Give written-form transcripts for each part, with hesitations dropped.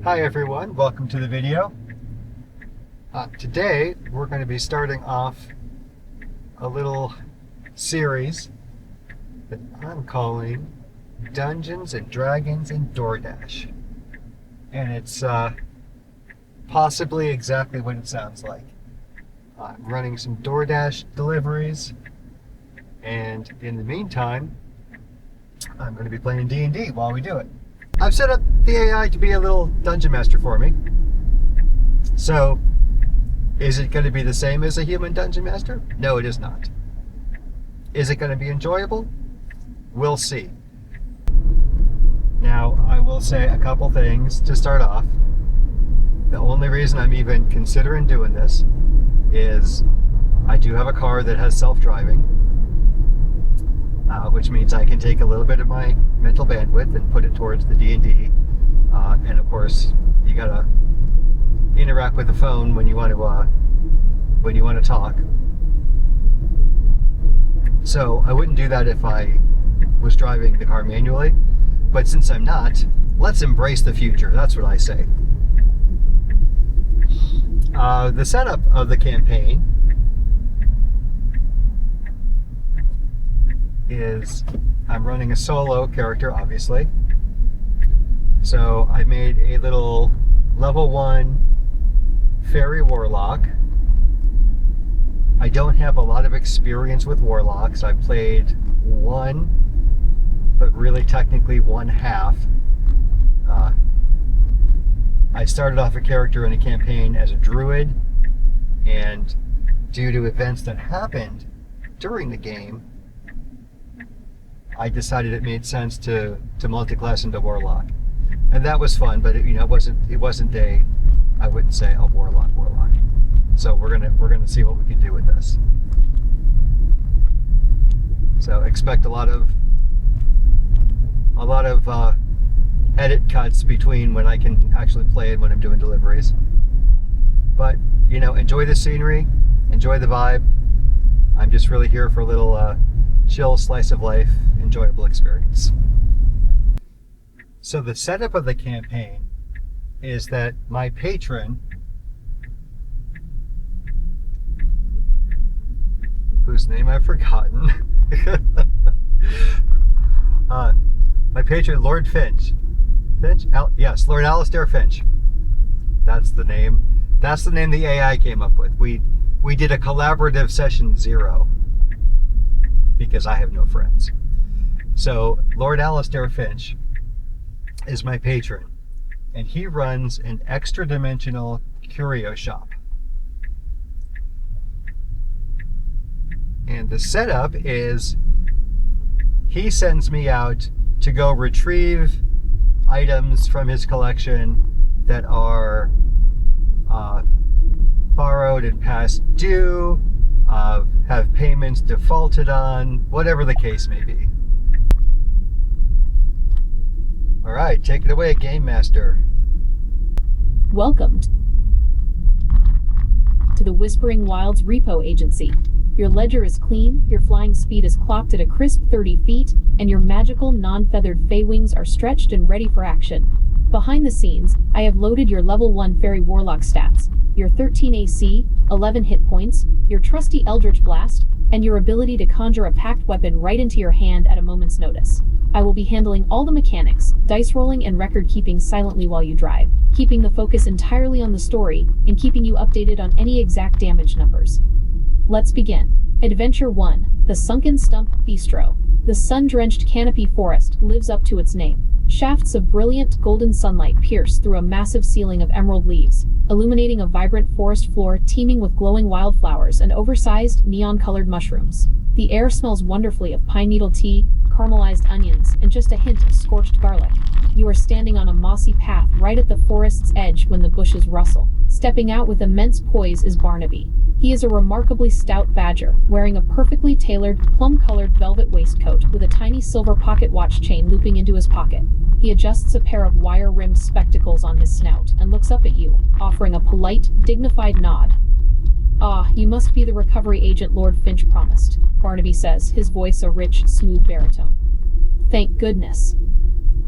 Hi everyone, welcome to the video. Today we're going to be starting off a little series that I'm calling Dungeons and Dragons and DoorDash. And it's possibly exactly what it sounds like. I'm running some DoorDash deliveries, and in the meantime I'm going to be playing D&D while we do it. I've set up the AI to be a little dungeon master for me. So, is it going to be the same as a human dungeon master? No, it is not. Is it going to be enjoyable? We'll see. Now, I will say a couple things to start off. The only reason I'm even considering doing this is I do have a car that has self-driving, which means I can take a little bit of my mental bandwidth and put it towards the D&D. And of course, you gotta interact with the phone when you want to talk. So I wouldn't do that if I was driving the car manually. But since I'm not, let's embrace the future. That's what I say. The setup of the campaign is I'm running a solo character, obviously. So I made a little level 1 fairy warlock. I don't have a lot of experience with warlocks. I played one, but really technically one half. I started off a character in a campaign as a druid, and due to events that happened during the game, I decided it made sense to multi-class into warlock, and that was fun. But it wasn't I wouldn't say a warlock. So we're gonna see what we can do with this. So expect a lot of edit cuts between when I can actually play and when I'm doing deliveries. But enjoy the scenery, enjoy the vibe. I'm just really here for a little chill slice of life, enjoyable experience. So the setup of the campaign is that my patron, whose name I've forgotten, my patron, Lord Finch. Yes, Lord Alistair Finch. That's the name. That's the name the AI came up with. We did a collaborative session 0 because I have no friends. So Lord Alistair Finch is my patron, and he runs an extra-dimensional curio shop. And the setup is he sends me out to go retrieve items from his collection that are borrowed and past due, have payments defaulted on, whatever the case may be. All right, take it away, Game Master. Welcome to the Whispering Wilds Repo Agency. Your ledger is clean, your flying speed is clocked at a crisp 30 feet, and your magical, non-feathered fey wings are stretched and ready for action. Behind the scenes, I have loaded your level 1 fairy warlock stats, your 13 AC, 11 hit points, your trusty Eldritch Blast, and your ability to conjure a packed weapon right into your hand at a moment's notice. I will be handling all the mechanics, dice rolling and record keeping silently while you drive, keeping the focus entirely on the story, and keeping you updated on any exact damage numbers. Let's begin. Adventure 1, The Sunken Stump Bistro. The sun-drenched canopy forest lives up to its name. Shafts of brilliant golden sunlight pierce through a massive ceiling of emerald leaves, illuminating a vibrant forest floor teeming with glowing wildflowers and oversized, neon-colored mushrooms. The air smells wonderfully of pine needle tea, caramelized onions, and just a hint of scorched garlic. You are standing on a mossy path right at the forest's edge when the bushes rustle. Stepping out with immense poise is Barnaby. He is a remarkably stout badger, wearing a perfectly tailored, plum-colored velvet waistcoat with a tiny silver pocket watch chain looping into his pocket. He adjusts a pair of wire-rimmed spectacles on his snout and looks up at you, offering a polite, dignified nod. "Ah, you must be the recovery agent Lord Finch promised," Barnaby says, his voice a rich, smooth baritone. "Thank goodness.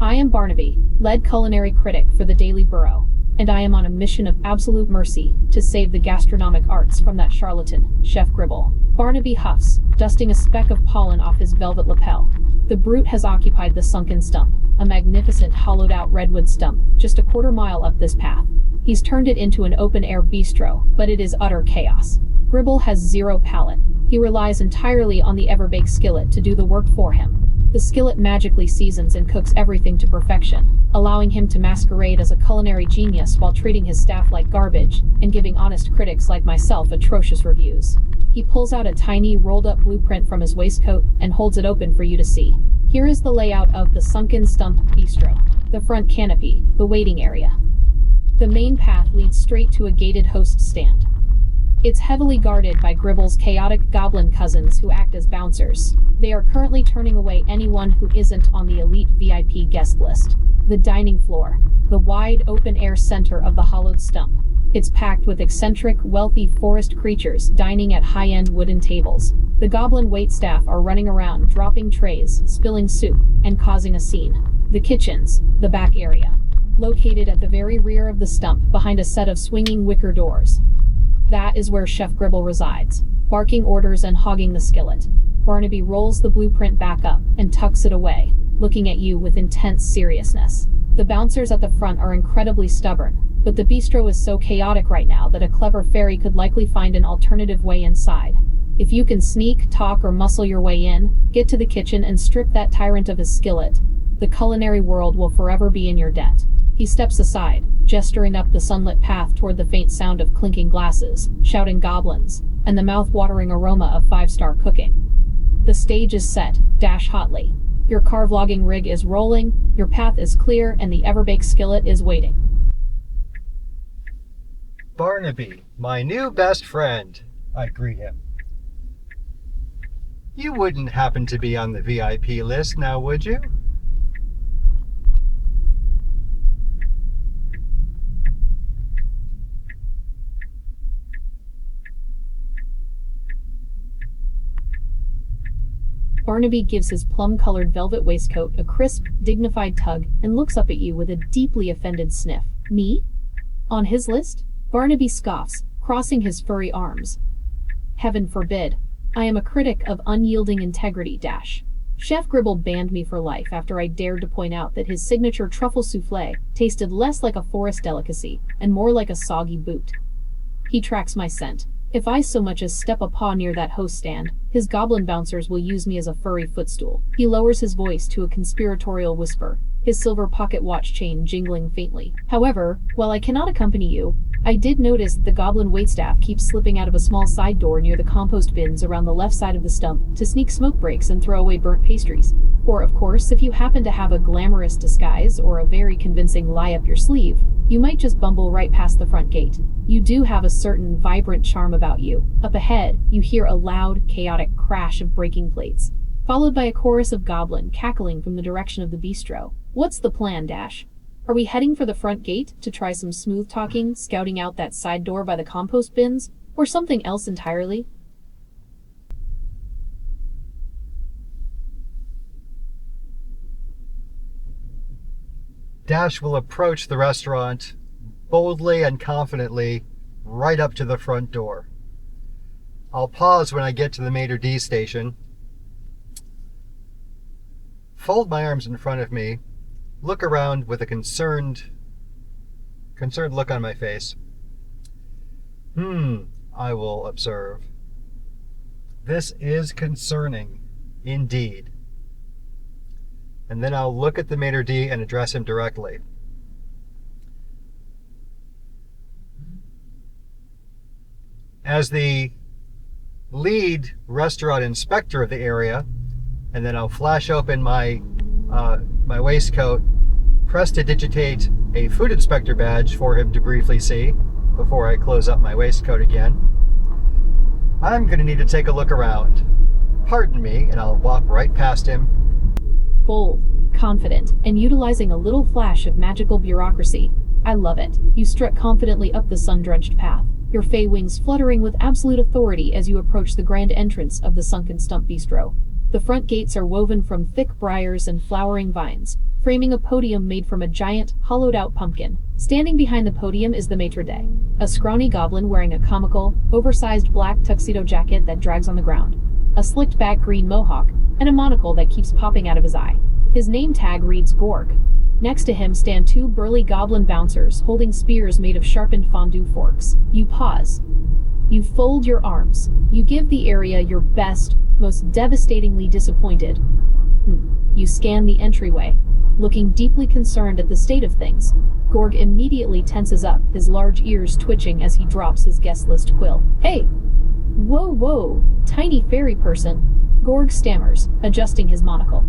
I am Barnaby, lead culinary critic for the Daily Burrow, and I am on a mission of absolute mercy to save the gastronomic arts from that charlatan, Chef Gribble. Barnaby huffs, dusting a speck of pollen off his velvet lapel. The brute has occupied the sunken stump, a magnificent hollowed-out redwood stump, just a quarter-mile up this path. He's turned it into an open-air bistro, but it is utter chaos. Gribble has zero palate. He relies entirely on the Everbake skillet to do the work for him. The skillet magically seasons and cooks everything to perfection, allowing him to masquerade as a culinary genius while treating his staff like garbage and giving honest critics like myself atrocious reviews. He pulls out a tiny, rolled-up blueprint from his waistcoat and holds it open for you to see. Here is the layout of the Sunken Stump Bistro. The front canopy, the waiting area. The main path leads straight to a gated host stand. It's heavily guarded by Gribble's chaotic goblin cousins who act as bouncers. They are currently turning away anyone who isn't on the elite VIP guest list. The dining floor, the wide open-air center of the hollowed stump. It's packed with eccentric, wealthy forest creatures dining at high-end wooden tables. The goblin waitstaff are running around, dropping trays, spilling soup, and causing a scene. The kitchens, the back area. Located at the very rear of the stump, behind a set of swinging wicker doors. That is where Chef Gribble resides, barking orders and hogging the skillet. Barnaby rolls the blueprint back up and tucks it away, looking at you with intense seriousness. The bouncers at the front are incredibly stubborn, but the bistro is so chaotic right now that a clever fairy could likely find an alternative way inside. If you can sneak, talk, or muscle your way in, get to the kitchen and strip that tyrant of his skillet, the culinary world will forever be in your debt. He steps aside, gesturing up the sunlit path toward the faint sound of clinking glasses, shouting goblins, and the mouth-watering aroma of five-star cooking. The stage is set, dash hotly. Your car vlogging rig is rolling, your path is clear, and the Everbake skillet is waiting. Barnaby, my new best friend, I greet him. You wouldn't happen to be on the VIP list now, would you? Barnaby gives his plum-colored velvet waistcoat a crisp, dignified tug and looks up at you with a deeply offended sniff. Me? On his list? Barnaby scoffs, crossing his furry arms. Heaven forbid. I am a critic of unyielding integrity, dash. Chef Gribble banned me for life after I dared to point out that his signature truffle soufflé tasted less like a forest delicacy and more like a soggy boot. He tracks my scent. If I so much as step a paw near that host stand, his goblin bouncers will use me as a furry footstool. He lowers his voice to a conspiratorial whisper, his silver pocket watch chain jingling faintly. However, while I cannot accompany you, I did notice that the goblin waitstaff keeps slipping out of a small side door near the compost bins around the left side of the stump to sneak smoke breaks and throw away burnt pastries. Or, of course, if you happen to have a glamorous disguise or a very convincing lie up your sleeve, you might just bumble right past the front gate. You do have a certain vibrant charm about you. Up ahead, you hear a loud, chaotic crash of breaking plates, followed by a chorus of goblin cackling from the direction of the bistro. What's the plan, Dash? Are we heading for the front gate to try some smooth talking, scouting out that side door by the compost bins, or something else entirely? Dash will approach the restaurant boldly and confidently right up to the front door. I'll pause when I get to the maitre d' station, fold my arms in front of me, look around with a concerned look on my face. I will observe. This is concerning, indeed. And then I'll look at the maitre d' and address him directly. As the lead restaurant inspector of the area, and then I'll flash open my waistcoat, prestidigitate a food inspector badge for him to briefly see before I close up my waistcoat again. I'm going to need to take a look around. Pardon me, and I'll walk right past him. Bold, confident, and utilizing a little flash of magical bureaucracy. I love it. You strut confidently up the sun-drenched path, your fey wings fluttering with absolute authority as you approach the grand entrance of the Sunken Stump Bistro. The front gates are woven from thick briars and flowering vines, framing a podium made from a giant, hollowed-out pumpkin. Standing behind the podium is the maitre d', a scrawny goblin wearing a comical, oversized black tuxedo jacket that drags on the ground, a slicked-back green mohawk, and a monocle that keeps popping out of his eye. His name tag reads Gorg. Next to him stand two burly goblin bouncers holding spears made of sharpened fondue forks. You pause. You fold your arms. You give the area your best, most devastatingly disappointed. You scan the entryway, looking deeply concerned at the state of things. Gorg immediately tenses up, his large ears twitching as he drops his guest list quill. Hey! Whoa, tiny fairy person. Gorg stammers, adjusting his monocle.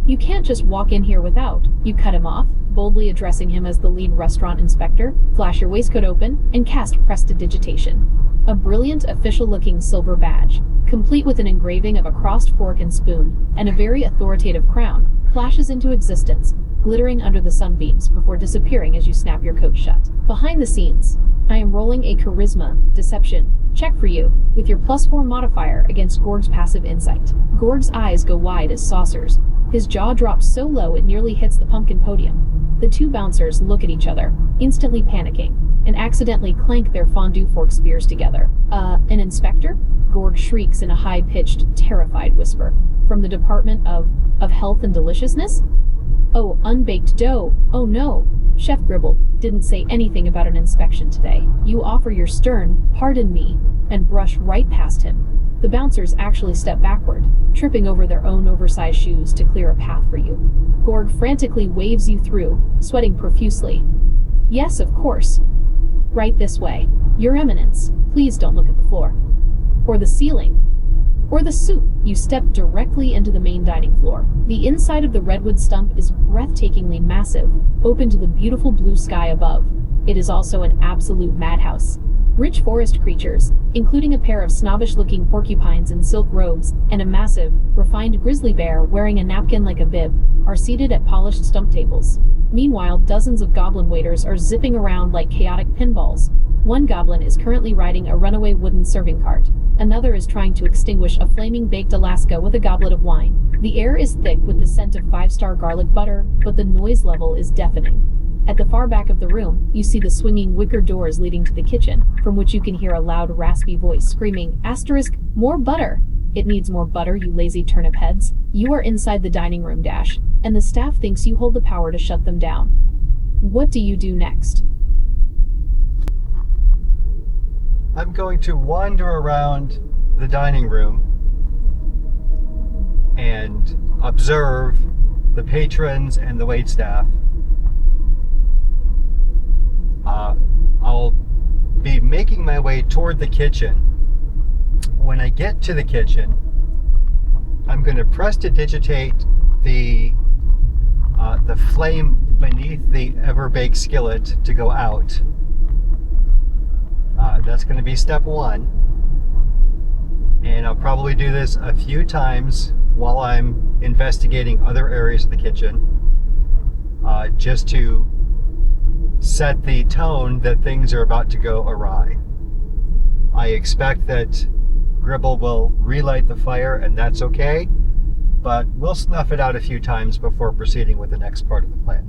You can't just walk in here without. You cut him off, boldly addressing him as the lead restaurant inspector, flash your waistcoat open, and cast prestidigitation. A brilliant, official-looking silver badge, complete with an engraving of a crossed fork and spoon, and a very authoritative crown, flashes into existence, glittering under the sunbeams before disappearing as you snap your coat shut. Behind the scenes, I am rolling a charisma, deception, check for you, with your +4 modifier against Gorg's passive insight. Gorg's eyes go wide as saucers. His jaw drops so low it nearly hits the pumpkin podium. The two bouncers look at each other, instantly panicking, and accidentally clank their fondue fork spears together. An inspector? Gorg shrieks in a high-pitched, terrified whisper. From the Department of Health and Deliciousness? Oh, unbaked dough. Oh no. Chef Gribble didn't say anything about an inspection today. You offer your stern, "Pardon me," and brush right past him. The bouncers actually step backward, tripping over their own oversized shoes to clear a path for you. Gorg frantically waves you through, sweating profusely. Yes, of course. Right this way. Your Eminence, please don't look at the floor. Or the ceiling. Or the soup. You step directly into the main dining floor. The inside of the redwood stump is breathtakingly massive, open to the beautiful blue sky above. It is also an absolute madhouse. Rich forest creatures, including a pair of snobbish-looking porcupines in silk robes and a massive, refined grizzly bear wearing a napkin like a bib, are seated at polished stump tables. Meanwhile, dozens of goblin waiters are zipping around like chaotic pinballs. One goblin is currently riding a runaway wooden serving cart. Another is trying to extinguish a flaming baked Alaska with a goblet of wine. The air is thick with the scent of 5-star garlic butter, but the noise level is deafening. At the far back of the room, you see the swinging wicker doors leading to the kitchen, from which you can hear a loud, raspy voice screaming, "More butter! It needs more butter, you lazy turnip heads." You are inside the dining room, Dash, and the staff thinks you hold the power to shut them down. What do you do next? I'm going to wander around the dining room and observe the patrons and the waitstaff. I'll be making my way toward the kitchen. When I get to the kitchen, I'm going to prestidigitate the flame beneath the ever-baked skillet to go out. That's going to be step one. And I'll probably do this a few times while I'm investigating other areas of the kitchen, just to set the tone that things are about to go awry. I expect that Gribble will relight the fire, and that's okay, but we'll snuff it out a few times before proceeding with the next part of the plan.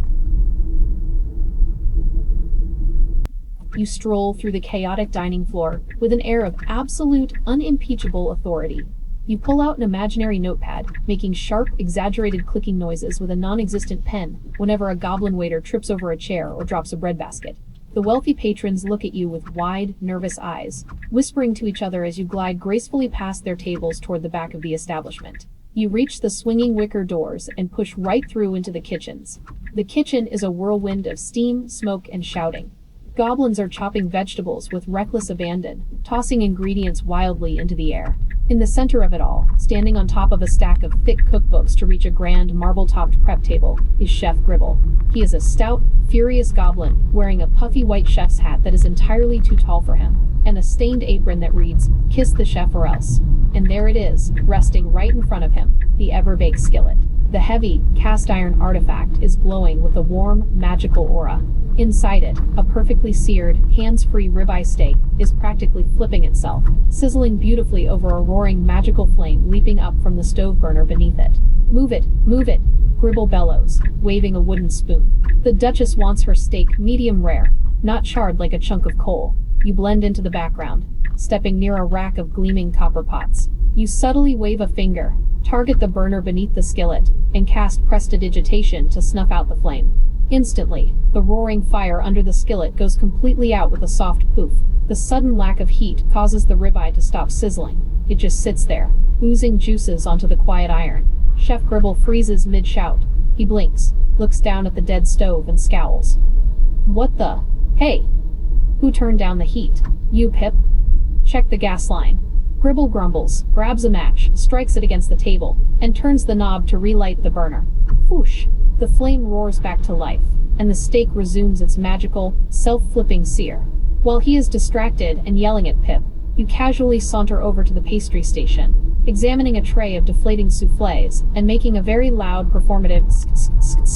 You stroll through the chaotic dining floor with an air of absolute, unimpeachable authority. You pull out an imaginary notepad, making sharp, exaggerated clicking noises with a non-existent pen whenever a goblin waiter trips over a chair or drops a breadbasket. The wealthy patrons look at you with wide, nervous eyes, whispering to each other as you glide gracefully past their tables toward the back of the establishment. You reach the swinging wicker doors and push right through into the kitchens. The kitchen is a whirlwind of steam, smoke, and shouting. Goblins are chopping vegetables with reckless abandon, tossing ingredients wildly into the air. In the center of it all, standing on top of a stack of thick cookbooks to reach a grand marble-topped prep table, is Chef Gribble. He is a stout, furious goblin, wearing a puffy white chef's hat that is entirely too tall for him, and a stained apron that reads, "Kiss the chef or else." And there it is, resting right in front of him, the ever-baked skillet. The heavy, cast-iron artifact is glowing with a warm, magical aura. Inside it, a perfectly seared, hands-free ribeye steak is practically flipping itself, sizzling beautifully over a roaring magical flame leaping up from the stove burner beneath it. Move it, move it, Gribble bellows, waving a wooden spoon. The Duchess wants her steak medium rare, not charred like a chunk of coal. You blend into the background, stepping near a rack of gleaming copper pots. You subtly wave a finger, target the burner beneath the skillet, and cast prestidigitation to snuff out the flame. Instantly, the roaring fire under the skillet goes completely out with a soft poof. The sudden lack of heat causes the ribeye to stop sizzling. It just sits there, oozing juices onto the quiet iron. Chef Gribble freezes mid-shout. He blinks, looks down at the dead stove and scowls. What the? Hey! Who turned down the heat? You, Pip? Check the gas line. Gribble grumbles, grabs a match, strikes it against the table, and turns the knob to relight the burner. Whoosh! The flame roars back to life, and the steak resumes its magical, self-flipping sear. While he is distracted and yelling at Pip, you casually saunter over to the pastry station, examining a tray of deflating soufflés and making a very loud, performative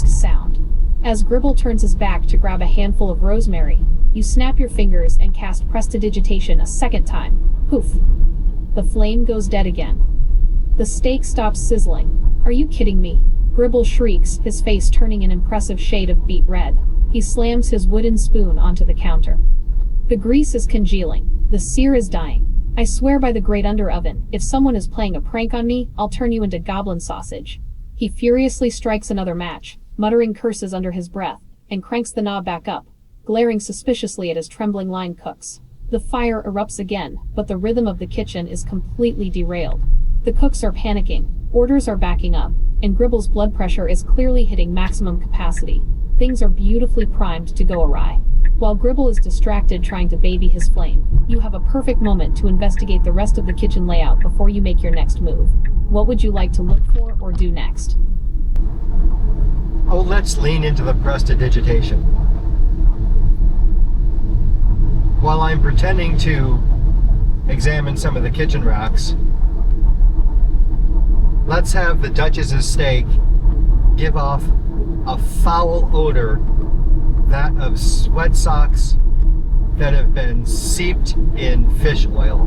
sound. As Gribble turns his back to grab a handful of rosemary, you snap your fingers and cast prestidigitation a second time. Poof! The flame goes dead again. The steak stops sizzling. Are you kidding me? Gribble shrieks, his face turning an impressive shade of beet red. He slams his wooden spoon onto the counter. The grease is congealing. The sear is dying. I swear by the great under oven, if someone is playing a prank on me, I'll turn you into goblin sausage. He furiously strikes another match, muttering curses under his breath, and cranks the knob back up, glaring suspiciously at his trembling line cooks. The fire erupts again, but the rhythm of the kitchen is completely derailed. The cooks are panicking, orders are backing up, and Gribble's blood pressure is clearly hitting maximum capacity. Things are beautifully primed to go awry. While Gribble is distracted trying to baby his flame, you have a perfect moment to investigate the rest of the kitchen layout before you make your next move. What would you like to look for or do next? Oh, let's lean into the prestidigitation. While I'm pretending to examine some of the kitchen racks, let's have the Duchess's steak give off a foul odor, that of sweat socks that have been seeped in fish oil.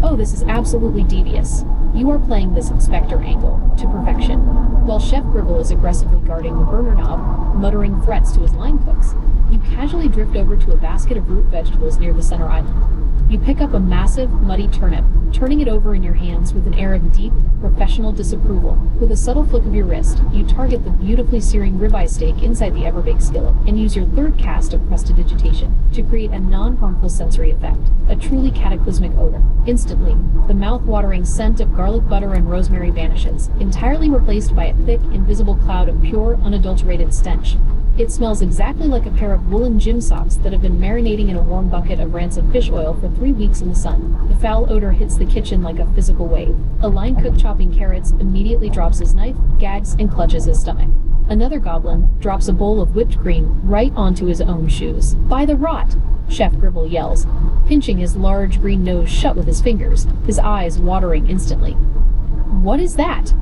Oh, this is absolutely devious. You are playing this inspector angle to perfection. While Chef Gribble is aggressively guarding the burner knob, muttering threats to his line cooks, you casually drift over to a basket of root vegetables near the center island. You pick up a massive, muddy turnip, turning it over in your hands with an air of deep, professional disapproval. With a subtle flick of your wrist, you target the beautifully searing ribeye steak inside the ever-baked skillet, and use your third cast of prestidigitation to create a non-harmful sensory effect, a truly cataclysmic odor. Instantly, the mouth-watering scent of garlic butter and rosemary vanishes, entirely replaced by a thick, invisible cloud of pure, unadulterated stench. It smells exactly like a pair of woolen gym socks that have been marinating in a warm bucket of rancid fish oil for 3 weeks in the sun. The foul odor hits the kitchen like a physical wave. A line cook chopping carrots immediately drops his knife, gags, and clutches his stomach. Another goblin drops a bowl of whipped cream right onto his own shoes. By the rot! Chef Gribble yells, pinching his large green nose shut with his fingers, his eyes watering instantly. What is that?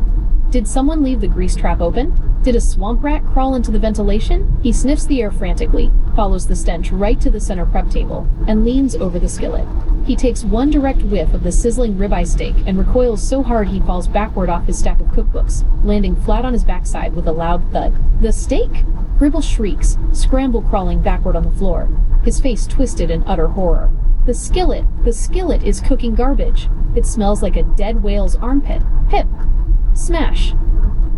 Did someone leave the grease trap open? Did a swamp rat crawl into the ventilation? He sniffs the air frantically, follows the stench right to the center prep table, and leans over the skillet. He takes one direct whiff of the sizzling ribeye steak and recoils so hard he falls backward off his stack of cookbooks, landing flat on his backside with a loud thud. The steak? Gribble shrieks, scramble crawling backward on the floor, his face twisted in utter horror. The skillet is cooking garbage. It smells like a dead whale's armpit. Pip! Smash!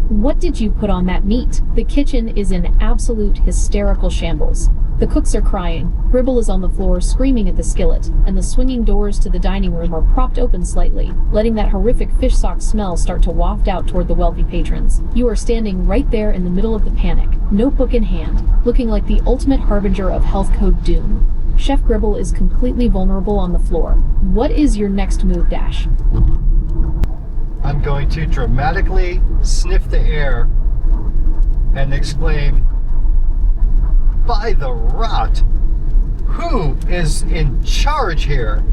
What did you put on that meat? The kitchen is in absolute hysterical shambles. The cooks are crying, Gribble is on the floor screaming at the skillet, and the swinging doors to the dining room are propped open slightly, letting that horrific fish sock smell start to waft out toward the wealthy patrons. You are standing right there in the middle of the panic, notebook in hand, looking like the ultimate harbinger of health code doom. Chef Gribble is completely vulnerable on the floor. What is your next move, Dash? I'm going to dramatically sniff the air and exclaim, by the rot! Who is in charge here?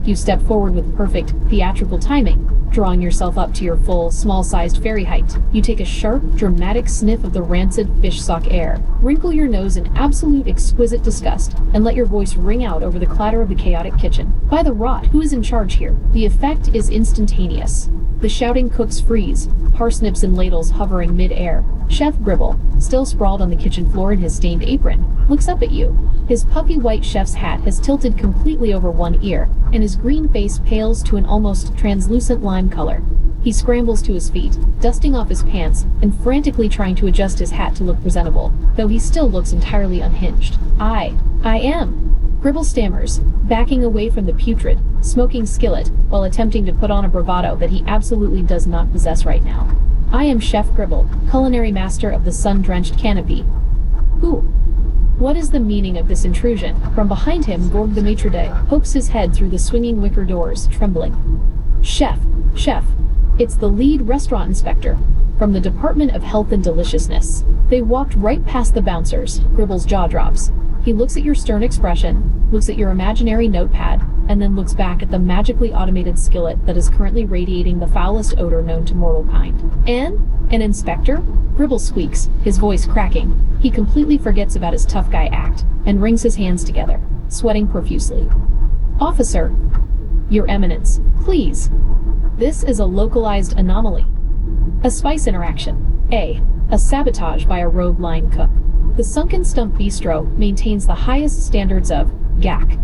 You step forward with perfect, theatrical timing, drawing yourself up to your full, small-sized fairy height. You take a sharp, dramatic sniff of the rancid fish sock air, wrinkle your nose in absolute exquisite disgust, and let your voice ring out over the clatter of the chaotic kitchen. By the rot, who is in charge here? The effect is instantaneous. The shouting cooks freeze, parsnips and ladles hovering mid-air. Chef Gribble, still sprawled on the kitchen floor in his stained apron, looks up at you. His puffy white chef's hat has tilted completely over one ear, and his green face pales to an almost translucent lime color. He scrambles to his feet, dusting off his pants, and frantically trying to adjust his hat to look presentable, though he still looks entirely unhinged. I am. Gribble stammers, backing away from the putrid, smoking skillet, while attempting to put on a bravado that he absolutely does not possess right now. I am Chef Gribble, culinary master of the sun-drenched canopy. Who? What is the meaning of this intrusion? From behind him, Gorg the maitre d' pokes his head through the swinging wicker doors, trembling. Chef, it's the lead restaurant inspector, from the Department of Health and Deliciousness. They walked right past the bouncers. Gribble's jaw drops. He looks at your stern expression, looks at your imaginary notepad, and then looks back at the magically automated skillet that is currently radiating the foulest odor known to mortal kind. An inspector? Gribble squeaks, his voice cracking. He completely forgets about his tough guy act, and wrings his hands together, sweating profusely. Officer, Your Eminence, please. This is a localized anomaly. A spice interaction. A sabotage by a rogue line cook. The Sunken Stump Bistro maintains the highest standards of GAC.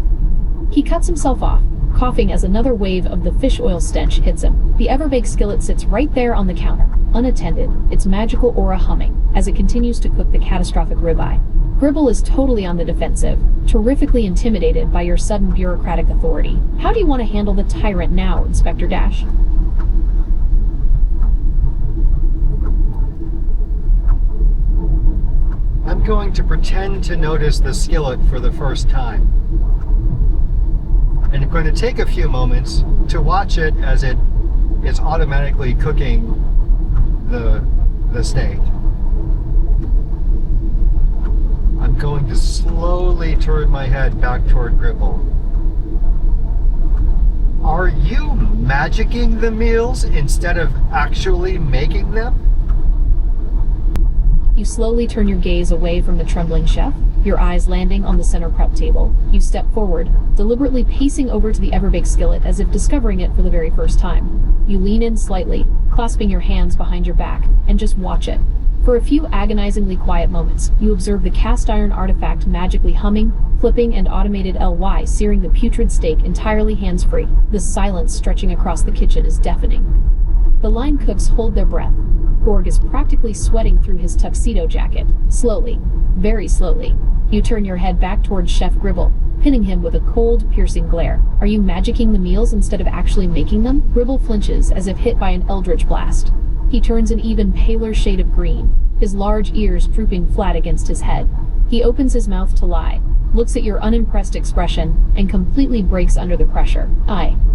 He cuts himself off, coughing as another wave of the fish oil stench hits him. The Everbake skillet sits right there on the counter, unattended, its magical aura humming, as it continues to cook the catastrophic ribeye. Gribble is totally on the defensive, terrifically intimidated by your sudden bureaucratic authority. How do you want to handle the tyrant now, Inspector Dash? I'm going to pretend to notice the skillet for the first time. And I'm going to take a few moments to watch it as it is automatically cooking the steak. I'm going to slowly turn my head back toward Gribble. Are you magicking the meals instead of actually making them? You slowly turn your gaze away from the trembling chef, your eyes landing on the center prep table. You step forward, deliberately pacing over to the Everbake skillet as if discovering it for the very first time. You lean in slightly, clasping your hands behind your back, and just watch it. For a few agonizingly quiet moments, you observe the cast iron artifact magically humming, flipping, and automated LY searing the putrid steak entirely hands-free. The silence stretching across the kitchen is deafening. The line cooks hold their breath. Gorg is practically sweating through his tuxedo jacket. Slowly, very slowly, you turn your head back towards Chef Gribble, pinning him with a cold, piercing glare. Are you magicking the meals instead of actually making them? Gribble flinches as if hit by an eldritch blast. He turns an even paler shade of green, his large ears drooping flat against his head. He opens his mouth to lie, looks at your unimpressed expression, and completely breaks under the pressure.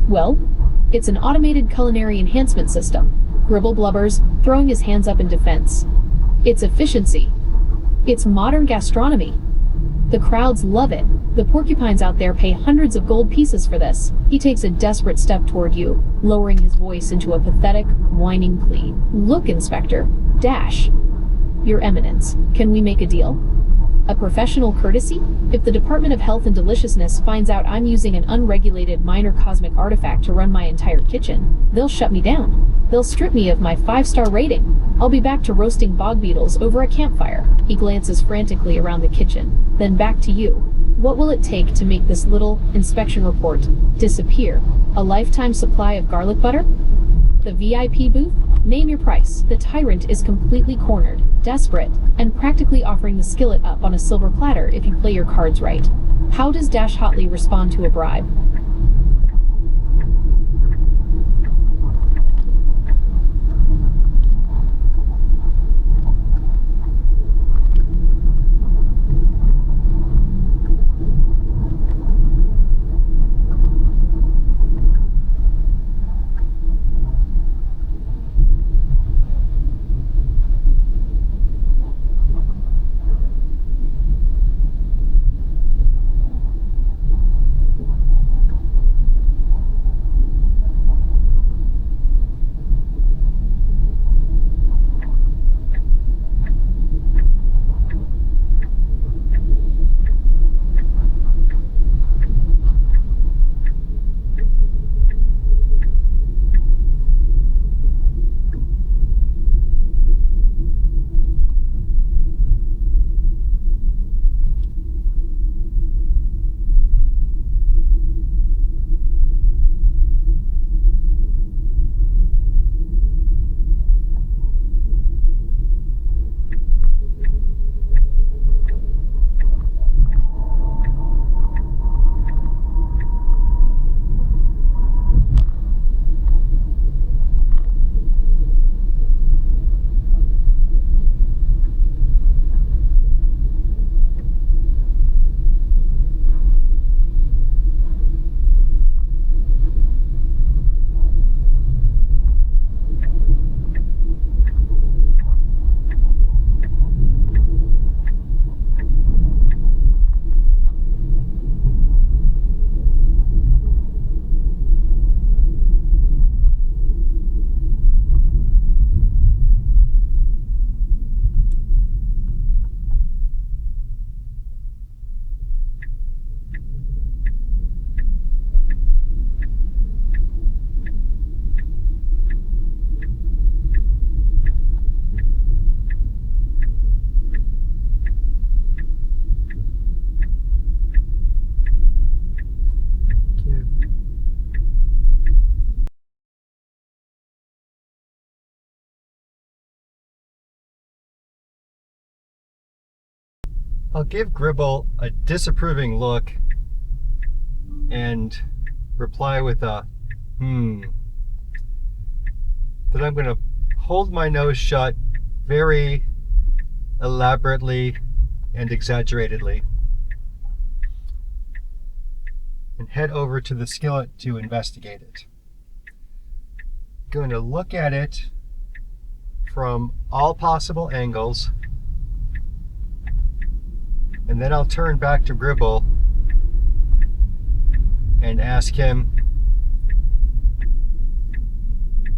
Well, it's an automated culinary enhancement system. Gribble blubbers, throwing his hands up in defense. It's efficiency. It's modern gastronomy. The crowds love it. The porcupines out there pay hundreds of gold pieces for this. He takes a desperate step toward you, lowering his voice into a pathetic, whining plea. Look, Inspector Dash. Your Eminence, can we make a deal? A professional courtesy? If the Department of Health and Deliciousness finds out I'm using an unregulated minor cosmic artifact to run my entire kitchen, they'll shut me down. They'll strip me of my 5-star rating. I'll be back to roasting bog beetles over a campfire. He glances frantically around the kitchen, then back to you. What will it take to make this little inspection report disappear? A lifetime supply of garlic butter? The VIP booth? Name your price. The tyrant is completely cornered, desperate, and practically offering the skillet up on a silver platter if you play your cards right. How does Dash Hotley respond to a bribe? I'll give Gribble a disapproving look and reply with a then I'm going to hold my nose shut very elaborately and exaggeratedly and head over to the skillet to investigate it. Going to look at it from all possible angles, and then I'll turn back to Gribble and ask him,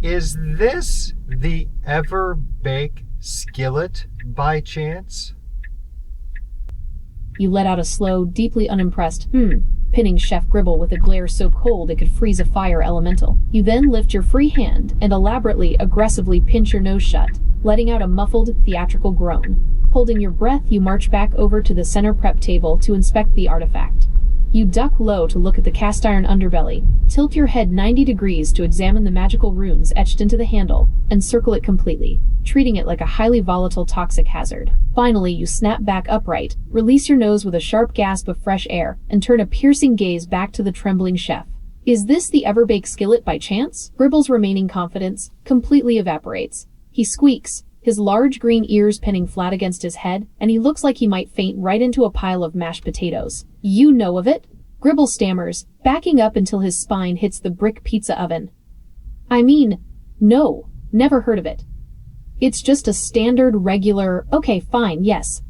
is this the Ever-Bake skillet by chance? You let out a slow, deeply unimpressed pinning Chef Gribble with a glare so cold it could freeze a fire elemental. You then lift your free hand and elaborately, aggressively pinch your nose shut, letting out a muffled, theatrical groan. Holding your breath, you march back over to the center prep table to inspect the artifact. You duck low to look at the cast iron underbelly, tilt your head 90 degrees to examine the magical runes etched into the handle, and circle it completely, treating it like a highly volatile toxic hazard. Finally, you snap back upright, release your nose with a sharp gasp of fresh air, and turn a piercing gaze back to the trembling chef. Is this the Ever-Bake skillet by chance? Gribble's remaining confidence completely evaporates. He squeaks, his large green ears pinning flat against his head, and he looks like he might faint right into a pile of mashed potatoes. You know of it? Gribble stammers, backing up until his spine hits the brick pizza oven. I mean, no, never heard of it. It's just a standard, regular, okay, fine, yes.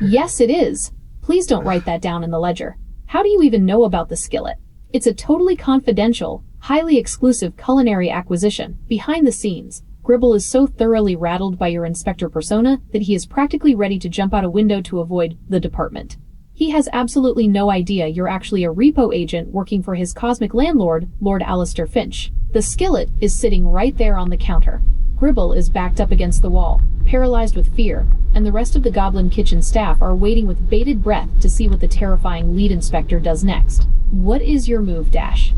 Yes, it is. Please don't write that down in the ledger. How do you even know about the skillet? It's a totally confidential, highly exclusive culinary acquisition. Behind the scenes, Gribble is so thoroughly rattled by your inspector persona that he is practically ready to jump out a window to avoid the department. He has absolutely no idea you're actually a repo agent working for his cosmic landlord, Lord Alistair Finch. The skillet is sitting right there on the counter. Gribble is backed up against the wall, paralyzed with fear, and the rest of the Goblin Kitchen staff are waiting with bated breath to see what the terrifying lead inspector does next. What is your move, Dash?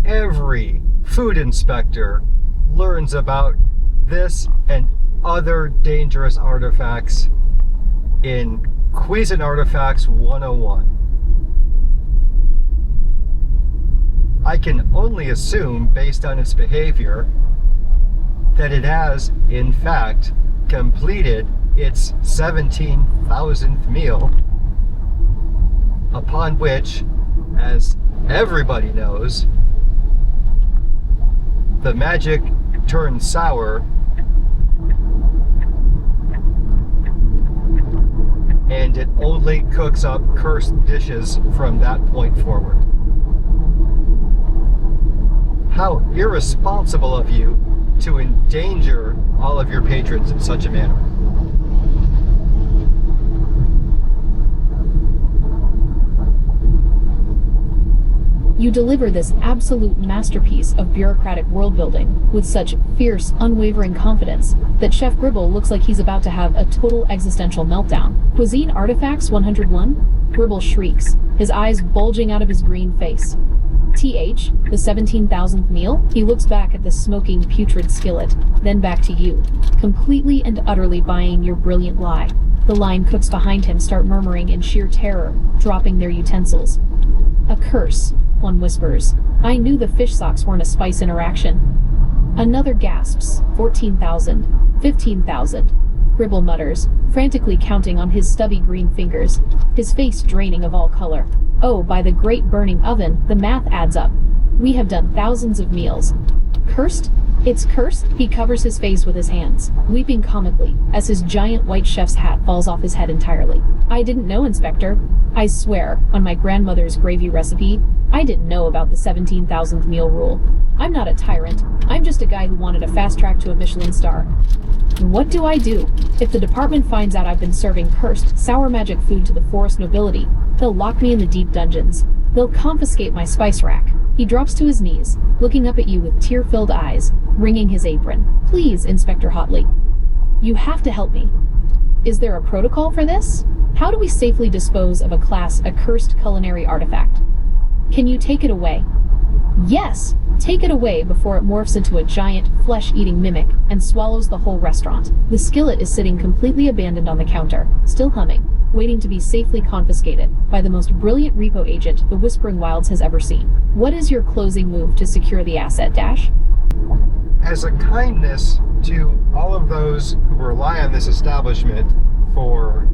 Every food inspector learns about this and other dangerous artifacts in Cuisine Artifacts 101. I can only assume, based on its behavior, that it has, in fact, completed its 17,000th meal, upon which, as everybody knows, the magic turns sour and it only cooks up cursed dishes from that point forward. How irresponsible of you to endanger all of your patrons in such a manner. You deliver this absolute masterpiece of bureaucratic world-building with such fierce, unwavering confidence that Chef Gribble looks like he's about to have a total existential meltdown. Cuisine Artifacts 101? Gribble shrieks, his eyes bulging out of his green face. TH, the 17,000th meal? He looks back at the smoking, putrid skillet, then back to you, completely and utterly buying your brilliant lie. The line cooks behind him start murmuring in sheer terror, dropping their utensils. A curse, one whispers. I knew the fish socks weren't a spice interaction. Another gasps. 14,000. 15,000. Gribble mutters, frantically counting on his stubby green fingers, his face draining of all color. Oh, by the great burning oven, the math adds up. We have done thousands of meals. Cursed? It's cursed? He covers his face with his hands, weeping comically, as his giant white chef's hat falls off his head entirely. I didn't know, Inspector. I swear, on my grandmother's gravy recipe, I didn't know about the 17,000th meal rule. I'm not a tyrant. I'm just a guy who wanted a fast track to a Michelin star. What do I do? If the department finds out I've been serving cursed, sour magic food to the forest nobility, they'll lock me in the deep dungeons. They'll confiscate my spice rack. He drops to his knees, looking up at you with tear-filled eyes, wringing his apron. Please, Inspector Hotley. You have to help me. Is there a protocol for this? How do we safely dispose of a cursed culinary artifact? Can you take it away? Yes! Take it away before it morphs into a giant, flesh-eating mimic and swallows the whole restaurant. The skillet is sitting completely abandoned on the counter, still humming, waiting to be safely confiscated by the most brilliant repo agent the Whispering Wilds has ever seen. What is your closing move to secure the asset, Dash? As a kindness to all of those who rely on this establishment for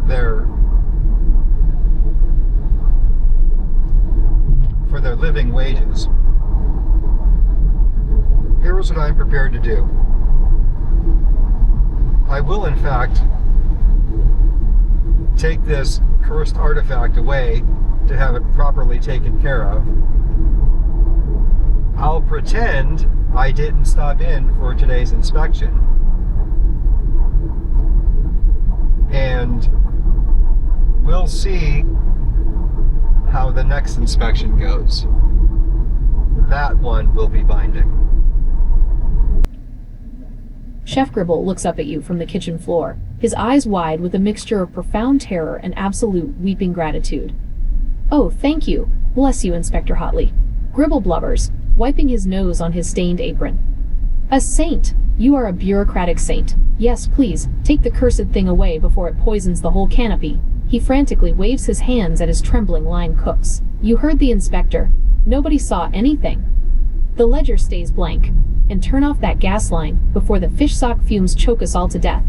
their living wages, here's what I'm prepared to do. I will, in fact, take this cursed artifact away to have it properly taken care of. I'll pretend I didn't stop in for today's inspection. And we'll see how the next inspection goes. That one will be binding. Chef Gribble looks up at you from the kitchen floor, his eyes wide with a mixture of profound terror and absolute weeping gratitude. Oh, thank you. Bless you, Inspector Hotley. Gribble blubbers, wiping his nose on his stained apron. A saint! You are a bureaucratic saint. Yes, please, take the cursed thing away before it poisons the whole canopy. He frantically waves his hands at his trembling line cooks. You heard the inspector. Nobody saw anything. The ledger stays blank. And turn off that gas line before the fish sock fumes choke us all to death.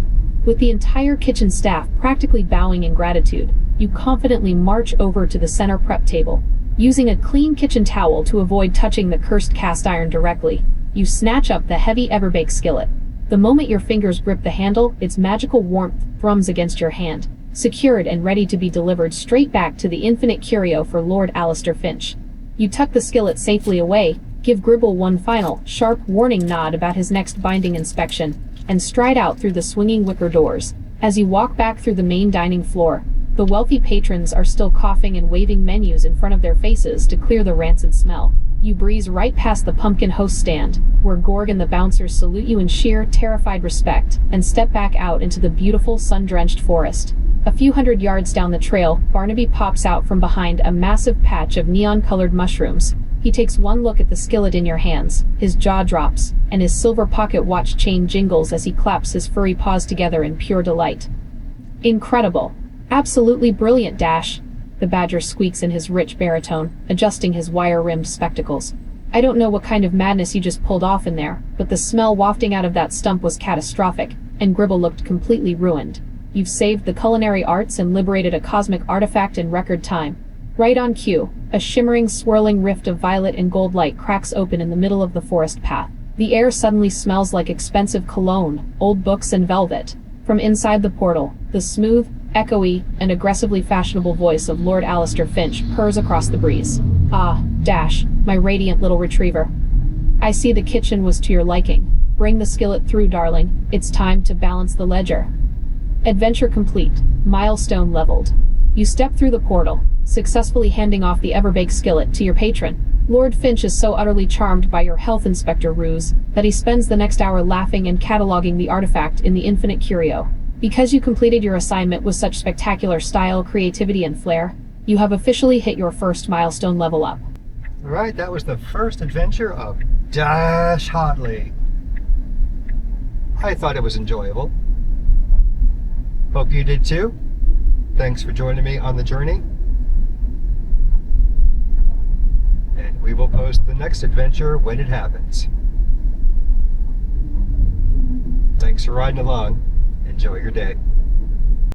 With the entire kitchen staff practically bowing in gratitude, you confidently march over to the center prep table. Using a clean kitchen towel to avoid touching the cursed cast iron directly, you snatch up the heavy Everbake skillet. The moment your fingers grip the handle, its magical warmth thrums against your hand, secured and ready to be delivered straight back to the infinite curio for Lord Alistair Finch. You tuck the skillet safely away, give Gribble one final, sharp warning nod about his next binding inspection, and stride out through the swinging wicker doors. As you walk back through the main dining floor, the wealthy patrons are still coughing and waving menus in front of their faces to clear the rancid smell. You breeze right past the pumpkin host stand, where Gorg and the bouncers salute you in sheer, terrified respect, and step back out into the beautiful, sun-drenched forest. A few hundred yards down the trail, Barnaby pops out from behind a massive patch of neon-colored mushrooms. He takes one look at the skillet in your hands, his jaw drops, and his silver pocket watch chain jingles as he claps his furry paws together in pure delight. Incredible. Absolutely brilliant, Dash. The badger squeaks in his rich baritone, adjusting his wire-rimmed spectacles. I don't know what kind of madness you just pulled off in there, but the smell wafting out of that stump was catastrophic, and Gribble looked completely ruined. You've saved the culinary arts and liberated a cosmic artifact in record time. Right on cue, a shimmering, swirling rift of violet and gold light cracks open in the middle of the forest path. The air suddenly smells like expensive cologne, old books and velvet. From inside the portal, the smooth, echoey, and aggressively fashionable voice of Lord Alistair Finch purrs across the breeze. Ah, Dash, my radiant little retriever. I see the kitchen was to your liking. Bring the skillet through, darling. It's time to balance the ledger. Adventure complete. Milestone leveled. You step through the portal, successfully handing off the Everbake skillet to your patron. Lord Finch is so utterly charmed by your health inspector ruse that he spends the next hour laughing and cataloging the artifact in the infinite curio. Because you completed your assignment with such spectacular style, creativity, and flair, you have officially hit your first milestone level up. Alright, that was the first adventure of Dash Hotley. I thought it was enjoyable. Hope you did too. Thanks for joining me on the journey. And we will post the next adventure when it happens. Thanks for riding along. Enjoy your day.